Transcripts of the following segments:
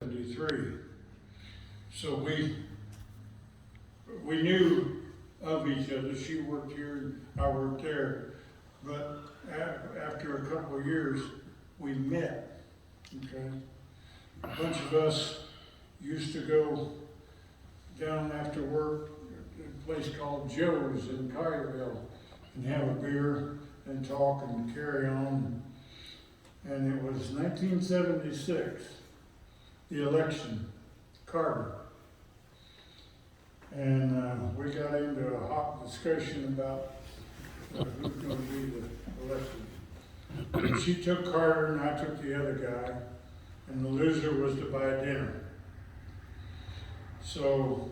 1973. So we knew of each other. She worked here and I worked there. But after a couple of years, we met, okay? A bunch of us used to go down after work to a place called Joe's in Collierville and have a beer and talk and carry on. And it was 1976, the election, Carter. And we got into a hot discussion about who's going to be the election. She took Carter and I took the other guy, and the loser was to buy dinner. So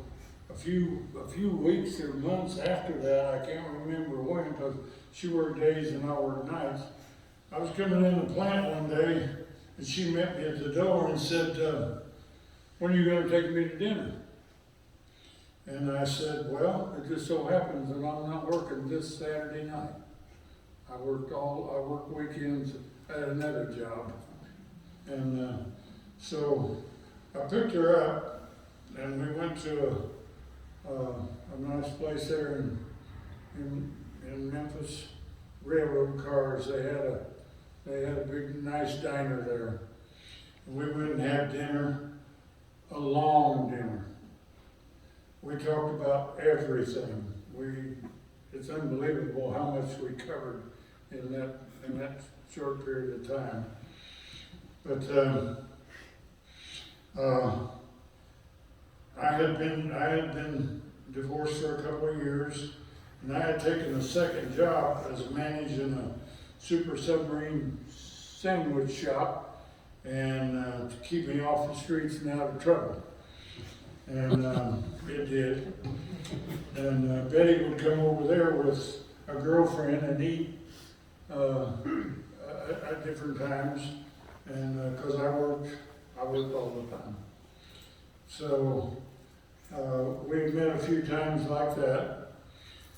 a few weeks or months after that, I can't remember when, because she worked days and I worked nights. I was coming in the plant one day, and she met me at the door and said, "When are you going to take me to dinner?" And I said, "Well, it just so happens that I'm not working this Saturday night. I work weekends at another job." And so I picked her up, and we went to a nice place there in Memphis. Railroad cars. They had a big, nice diner there. And we went and had dinner, a long dinner. We talked about everything. It's unbelievable how much we covered in that short period of time. But I had been divorced for a couple of years, and I had taken a second job as managing a super submarine sandwich shop, and to keep me off the streets and out of trouble. And it did. And Betty would come over there with a girlfriend and eat at different times, and because I worked all the time. So we met a few times like that.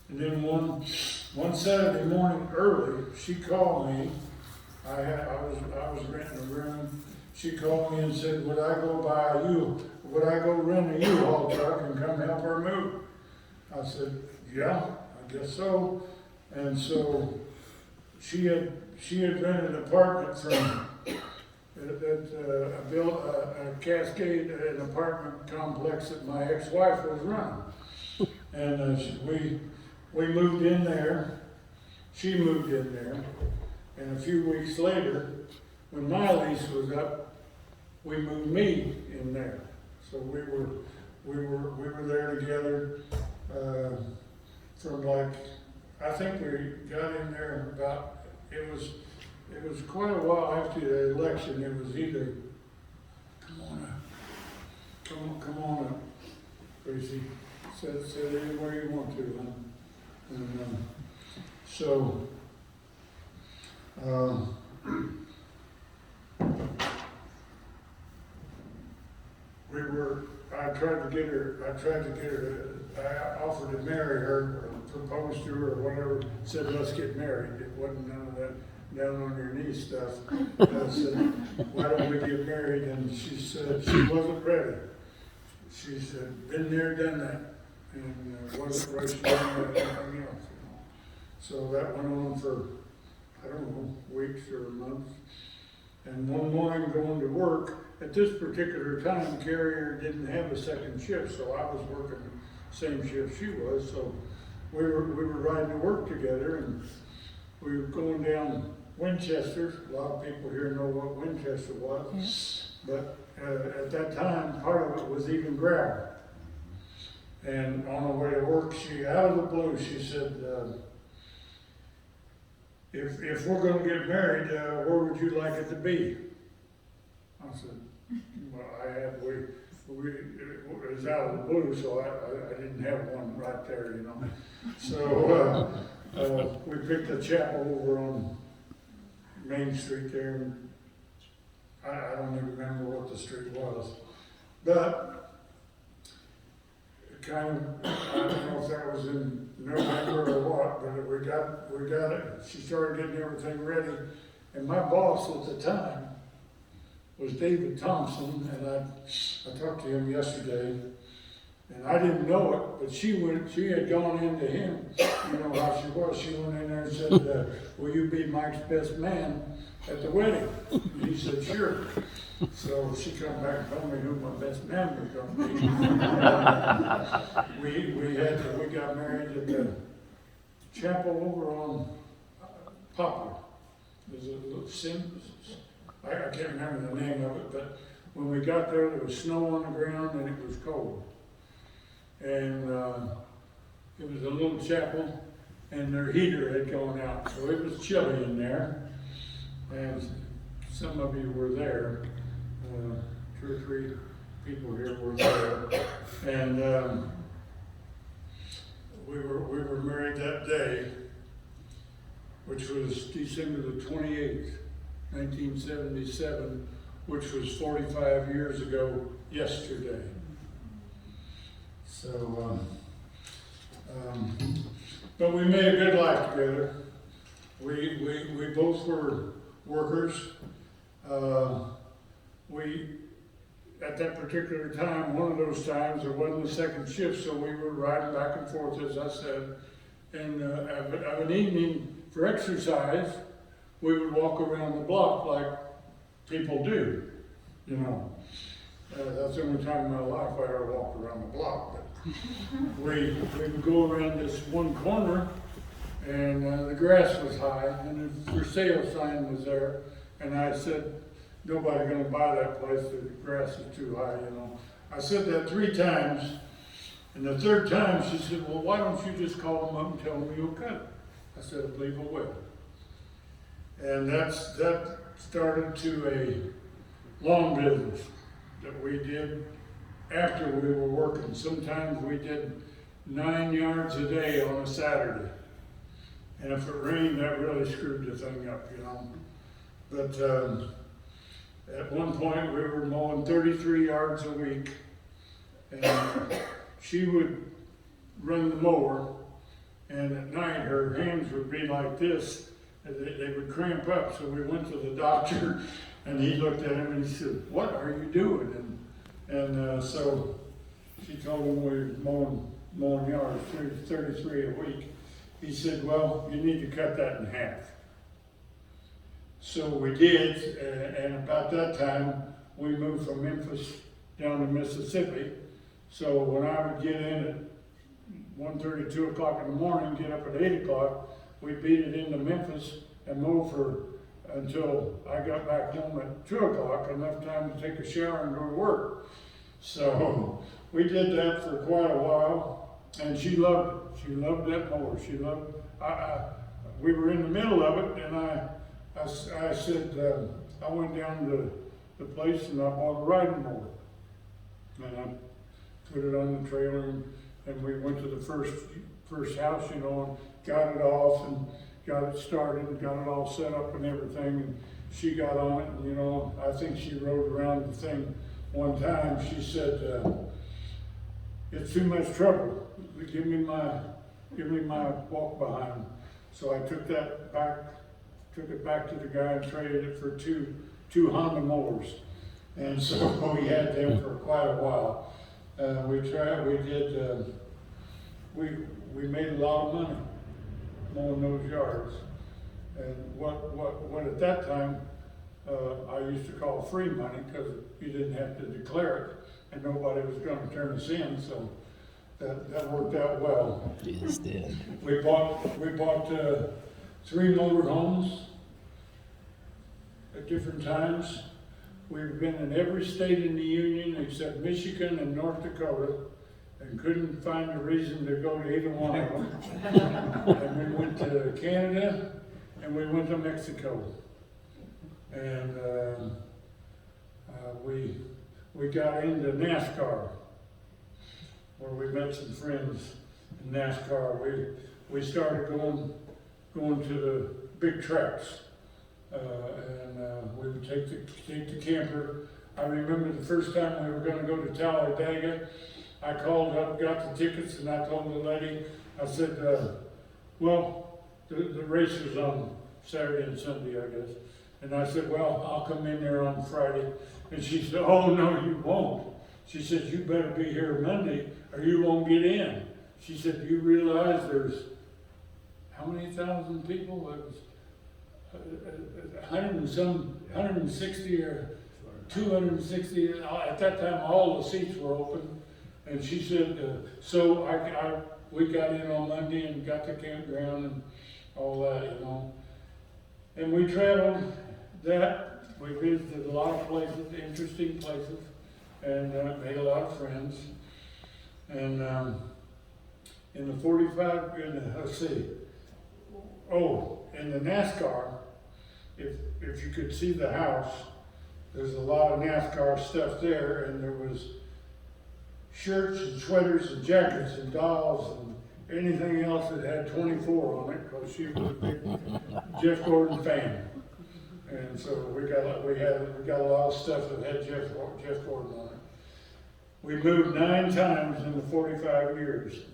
And then one Saturday morning early, she called me. I was renting a room. She called me and said, would I go rent a U-Haul truck and come help her move? I said, yeah, I guess so. And so she had rented an apartment from a Cascade, an apartment complex that my ex-wife was running. And we moved in there. She moved in there. And a few weeks later, when my lease was up, we moved me in there. So we were there together from I think we got in there about, it was quite a while after the election. It was either, come on up, Tracy. Sit anywhere you want to, huh? And so I tried to get her, I offered to marry her, or proposed to her, or whatever, said, let's get married. It wasn't none of that down on your knee stuff. I said, why don't we get married? And she said she wasn't ready. She said, been there, done that. And wasn't ready to do anything else. So that went on for, I don't know, weeks or months. And one morning going to work, at this particular time, Carrier didn't have a second shift, so I was working the same shift she was. So we were riding to work together, and we were going down Winchester. A lot of people here know what Winchester was. Yes. But at that time, part of it was even gravel. And on the way to work, out of the blue, she said, if we're going to get married, where would you like it to be? I said, well, it was out of the blue, so I didn't have one right there, you know. So we picked a chapel over on Main Street there, and I don't even remember what the street was. But kind of, I don't know if that was in November or what, but we got it. She started getting everything ready, and my boss at the time was David Thompson, and I talked to him yesterday, and I didn't know it, but she had gone into him, you know how she was. She went in there and said, will you be Mike's best man at the wedding? And he said, sure. So she come back and told me who my best man was going to be. We got married at the chapel over on Poplar. There's a little I can't remember the name of it, but when we got there was snow on the ground and it was cold. And it was a little chapel, and their heater had gone out, so it was chilly in there. And some of you were there, 2 or 3 people here were there, and we were married that day, which was December the 28th, 1977, which was 45 years ago yesterday. So, but we made a good life together. We both were workers. At that particular time, one of those times, there wasn't a second shift, so we were riding back and forth, as I said. And of an evening for exercise, we would walk around the block like people do, you know. That's the only time in my life I ever walked around the block. But we would go around this one corner, and the grass was high, and the for sale sign was there. And I said, nobody going to buy that place, the grass is too high, you know. I said that 3 times, and the 3rd time she said, well, why don't you just call them up and tell them you'll cut it? I said, I believe I will. And that started to a long business that we did after we were working. Sometimes we did 9 yards a day on a Saturday. And if it rained, that really screwed the thing up, you know. But at one point, we were mowing 33 yards a week. And she would run the mower, and at night her hands would be like this. They would cramp up, so we went to the doctor, and he looked at him and he said, what are you doing? And so she told him we were mowing yards, 33 a week. He said, well, you need to cut that in half. So we did, and about that time, we moved from Memphis down to Mississippi. So when I would get in at 1:30, 2 o'clock in the morning, get up at 8 o'clock, we beat it into Memphis and move until I got back home at 2 o'clock, enough time to take a shower and go to work. So we did that for quite a while, and she loved it. She loved that mower. She loved. We were in the middle of it, and I said I went down to the place and I bought a riding mower, and I put it on the trailer, and we went to the first house, you know, and got it off and got it started and got it all set up and everything. And she got on it, and, you know, I think she rode around the thing one time. She said, it's too much trouble. Give me my walk behind. So I took it back to the guy and traded it for two Honda mowers. And so we had them for quite a while. We made a lot of money mowing those yards. And what at that time I used to call free money, because you didn't have to declare it and nobody was going to turn us in, so that worked out well. Jesus did. We bought 3 motor homes at different times. We've been in every state in the Union except Michigan and North Dakota, and couldn't find a reason to go to either one of them. And we went to Canada, and we went to Mexico. And we got into NASCAR, where we met some friends in NASCAR. We started going to the big tracks, and we would take the camper. I remember the first time we were going to go to Talladega. I called up, got the tickets, and I told the lady, I said, well, the race was on Saturday and Sunday, I guess. And I said, well, I'll come in there on Friday. And she said, oh, no, you won't. She said, you better be here Monday or you won't get in. She said, you realize there's how many thousand people? It was 160 or 260. At that time, all the seats were open. And she said, so we got in on Monday and got to campground and all that, you know. And we traveled that. We visited a lot of places, interesting places, and made a lot of friends. And in the 45, let's see. Oh, in the NASCAR, if you could see the house, there's a lot of NASCAR stuff there, and there was shirts and sweaters and jackets and dolls and anything else that had 24 on it, because she was a big Jeff Gordon fan. And so we got a lot of stuff that had Jeff Gordon on it. We moved 9 times in the 45 years.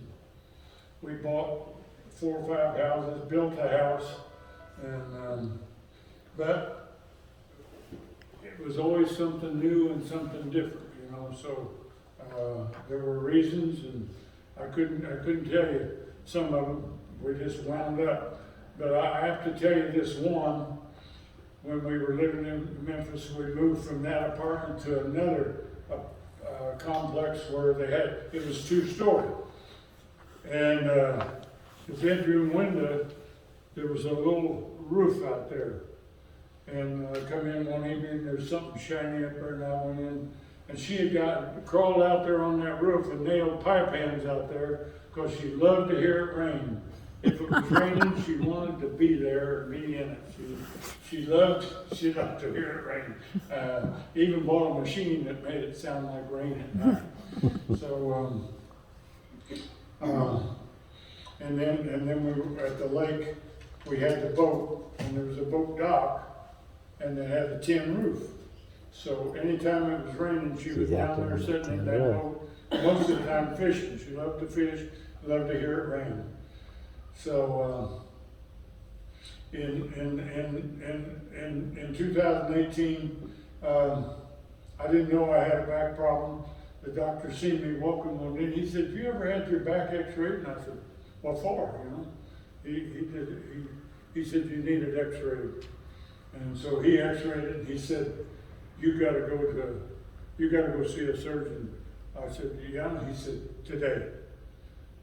We bought 4 or 5 houses, built a house, and but it was always something new and something different, you know. So there were reasons, and I couldn't tell you some of them. We just wound up. But I have to tell you this one. When we were living in Memphis, we moved from that apartment to another complex where it was 2-story. And the bedroom window, there was a little roof out there. And I come in one evening, there's something shiny up there, and I went in. And she had crawled out there on that roof and nailed pipe hands out there because she loved to hear it rain. If it was raining, she wanted to be there and be in it. She loved to hear it rain. Even bought a machine that made it sound like rain at night. So, and then we were at the lake. We had the boat, and there was a boat dock, and it had a tin roof. So anytime it was raining, she was down there sitting in that boat. Most of the time fishing. She loved to fish, loved to hear it rain. So in 2018, I didn't know I had a back problem. The doctor seen me walking one day. He said, "Have you ever had your back X-rayed?" And I said, "What for?" You know, he said, "You need it X-rayed." And so he X-rayed it. And he said, "You got to go see a surgeon." I said, "Yeah." And he said, "Today."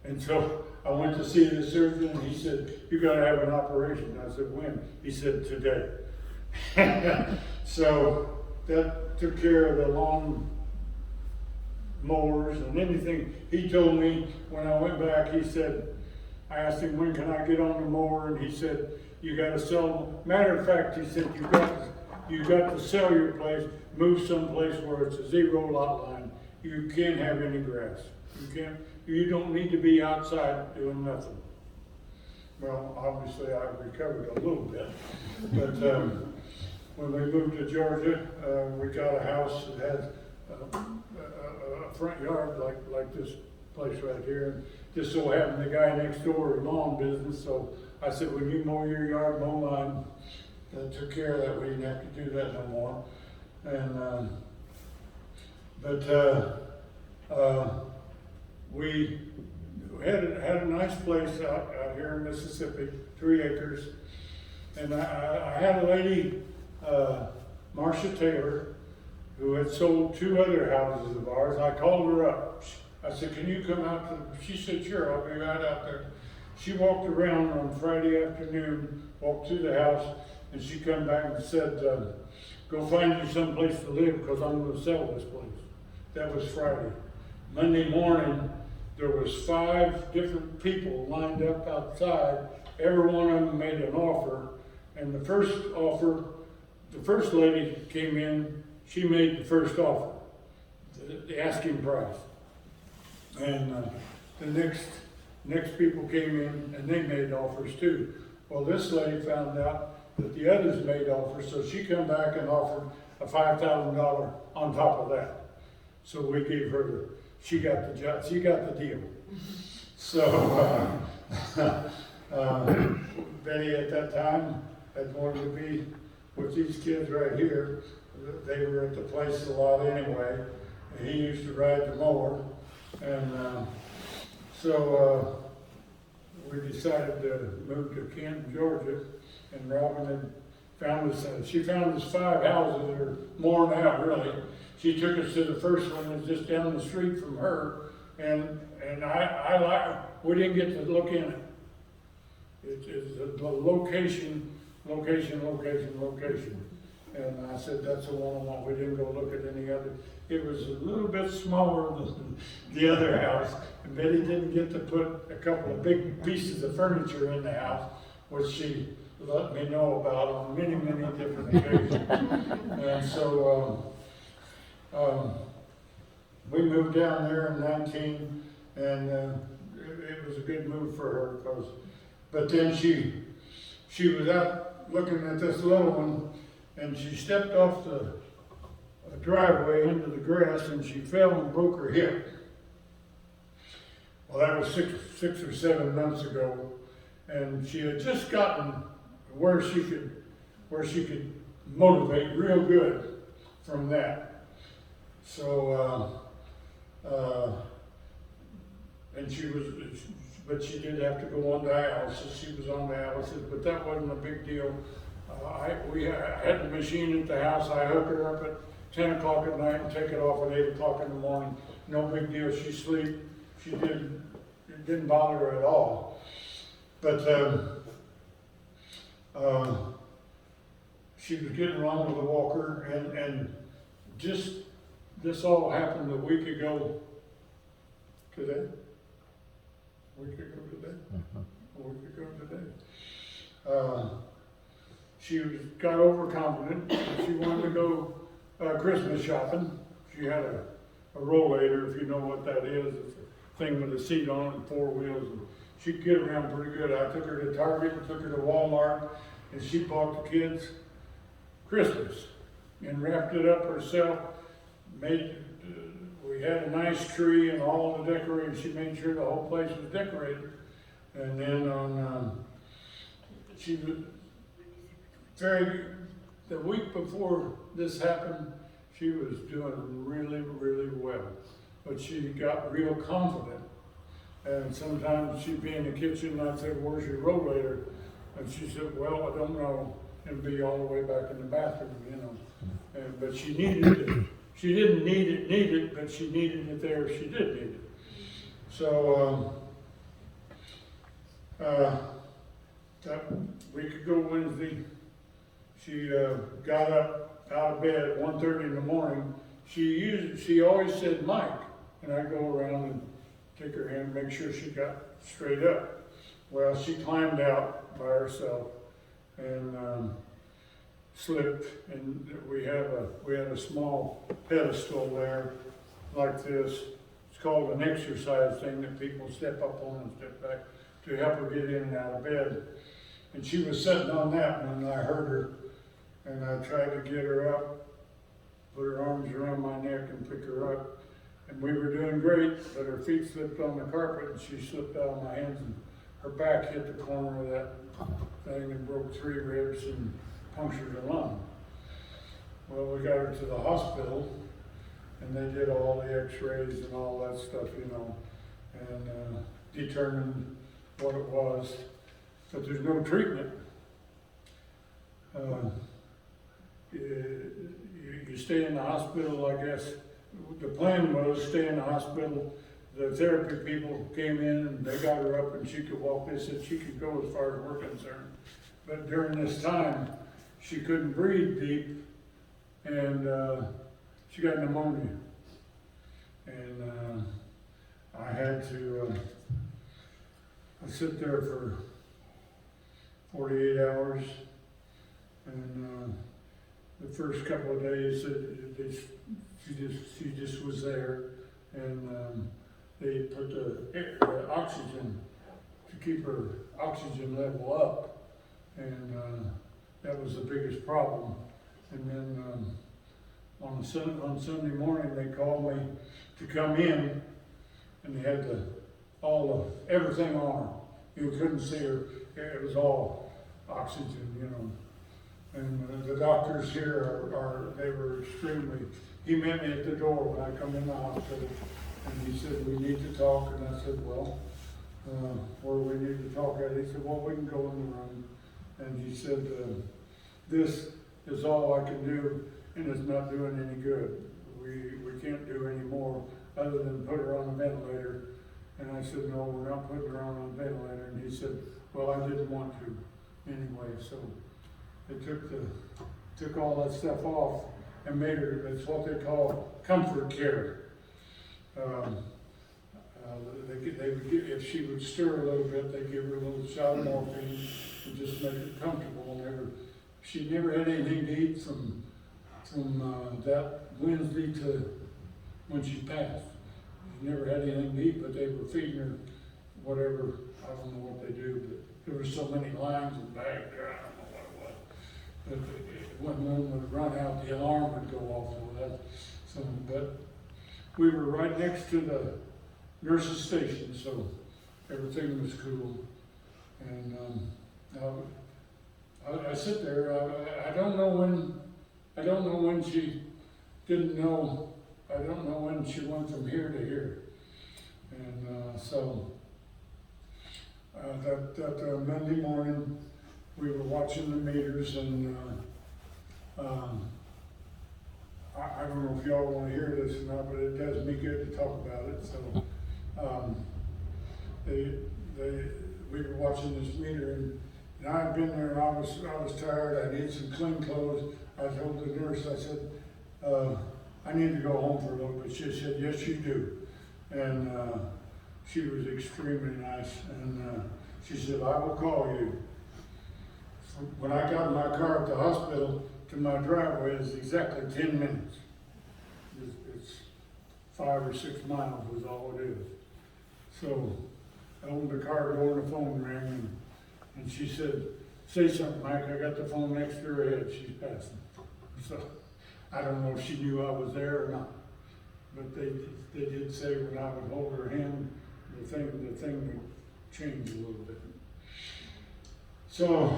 And so I went to see the surgeon, and he said, "You got to have an operation." I said, "When?" He said, "Today." So that took care of the lawn mowers and anything. He told me when I went back, he said, I asked him, "When can I get on the mower?" And he said, "You got to sell." Matter of fact, he said, you got to sell your place, move someplace where it's a 0 lot line. You can't have any grass. You don't need to be outside doing nothing. Well, obviously I recovered a little bit, but when we moved to Georgia, we got a house that had a front yard like this place right here. And just so happened the guy next door had lawn business, so I said, "When you mow your yard, mow mine." That took care of that. We didn't have to do that no more. And we had a nice place out here in Mississippi, 3 acres. And I had a lady, Marcia Taylor, who had sold 2 other houses of ours. I called her up. I said, "Can you come out to She said, "Sure, I'll be right out there." She walked around on Friday afternoon, walked through the house, and she come back and said, "Go find you someplace to live because I'm going to sell this place." That was Friday. Monday morning, there was 5 different people lined up outside. Every one of them made an offer. And the first lady came in, she made the first offer, the asking price. And the next people came in and they made offers too. Well, this lady found out that the others made offers, so she come back and offered a $5,000 on top of that. So we gave her she got the job, she got the deal. So Betty at that time had wanted to be with these kids right here. They were at the place a lot anyway. And he used to ride the mower. And so we decided to move to Canton, Georgia. And Robin had found us, she found us 5 houses, or more now really. She took us to the first one that was just down the street from her. And I like, we didn't get to look in it. It's the location. And I said, that's the one I want. We didn't go look at any other. It was a little bit smaller than the other house. And Betty didn't get to put a couple of big pieces of furniture in the house, which she let me know about on many, many different occasions. And so we moved down there in 19, and it was a good move for her. But then she was out looking at this little one, and she stepped off the driveway into the grass, and she fell and broke her hip. Well, that was six or 7 months ago, and she had just gotten where she could motivate real good from that. So, and but she did have to go on dialysis. She was on dialysis, but that wasn't a big deal. I had the machine at the house. I hooked her up at 10 o'clock at night and take it off at 8 o'clock in the morning. No big deal. She sleep. It didn't bother her at all. But she was getting wrong with the walker, and just this all happened a week ago today. A week ago today. She got overconfident. She wanted to go Christmas shopping. She had a rollator, if you know what that is. It's a thing with a seat on it and 4 wheels. And she could get around pretty good. I took her to Target and took her to Walmart, and she bought the kids Christmas and wrapped it up herself. We had a nice tree and all the decorations. She made sure the whole place was decorated. And then she was the week before this happened, she was doing really, really well. But she got real confident. And sometimes she'd be in the kitchen and I'd say, where's your rollator? And she said, well, I don't know. And be all the way back in the bathroom, you know. But she needed it. She didn't need it, but she needed it there if she did need it. So, that week ago Wednesday, she got up out of bed at 1:30 in the morning. She always said Mike, and I'd go around and take her hand and make sure she got straight up. Well, she climbed out by herself and slipped, and we had a small pedestal there like this. It's called an exercise thing that people step up on and step back to help her get in and out of bed. And she was sitting on that when I heard her, and I tried to get her up, put her arms around my neck and pick her up. And we were doing great, but her feet slipped on the carpet and she slipped out of my hands, and her back hit the corner of that thing and broke 3 ribs and punctured a lung. Well, we got her to the hospital, and they did all the x-rays and all that stuff, you know, and determined what it was. But there's no treatment. You stay in the hospital, I guess. The plan was stay in the hospital. The therapy people came in and they got her up and she could walk. They said she could go as far as we're concerned. But during this time, she couldn't breathe deep, and she got pneumonia. And I had to sit there for 48 hours, and the first couple of days she just was there, and they put the oxygen to keep her oxygen level up, and that was the biggest problem. And then on Sunday morning they called me to come in, and they had everything on her. You couldn't see her. It was all oxygen, you know. And the doctors here they were extremely, he met me at the door when I come in the hospital, and he said, we need to talk, and I said, well, where we need to talk at? He said, well, we can go in the room. And he said, this is all I can do, and it's not doing any good. We can't do any more other than put her on a ventilator. And I said, no, we're not putting her on a ventilator. And he said, well, I didn't want to anyway. So they took all that stuff off and made her, it's what they call comfort care. They would give, if she would stir a little bit, they'd give her a little shot of morphine and just make her comfortable. She never had anything to eat from that Wednesday to when she passed. She never had anything to eat, but they were feeding her whatever, I don't know what they do, but there were so many lines and bags there, I don't know what it was. But when one would run out, the alarm would go off. But we were right next to the nurse's station, so everything was cool. And I sit there. I don't know when she didn't know. I don't know when she went from here to here. And that Monday morning, we were watching the meters, and I don't know if y'all want to hear this or not, but it does me good to talk about it. So we were watching this meter, and I'd been there, and I was tired. I needed some clean clothes. I told the nurse, I said, I need to go home for a little bit. She said, yes, you do. And she was extremely nice, and she said, I will call you. When I got in my car at the hospital to my driveway, it's exactly 10 minutes. It's 5 or 6 miles is all it is. So I opened the car door and the phone rang, and she said, say something, Mike. I got the phone next to her head. She's passing. So I don't know if she knew I was there or not. But they did say when I would hold her hand, the thing would change a little bit. So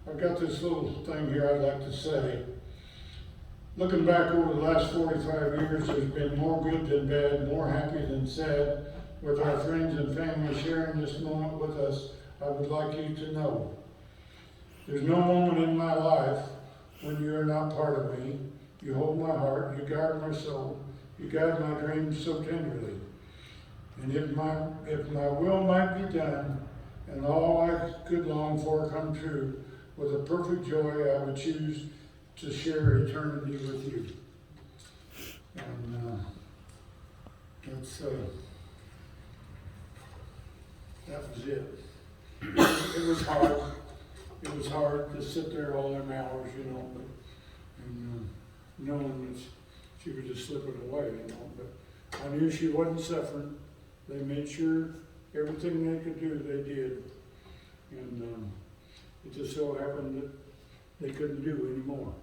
I've got this little thing here I'd like to say. Looking back over the last 45 years, there's been more good than bad, more happy than sad. With our friends and family sharing this moment with us, I would like you to know. There's no moment in my life when you are not part of me. You hold my heart, you guard my soul, you guide my dreams so tenderly. And if my will might be done, and all I could long for come true, with a perfect joy I would choose to share eternity with you. And that was it. It was hard. It was hard to sit there all them hours, and knowing that she was just slipping away, But I knew she wasn't suffering. They made sure everything they could do, they did. And it just so happened that they couldn't do any more.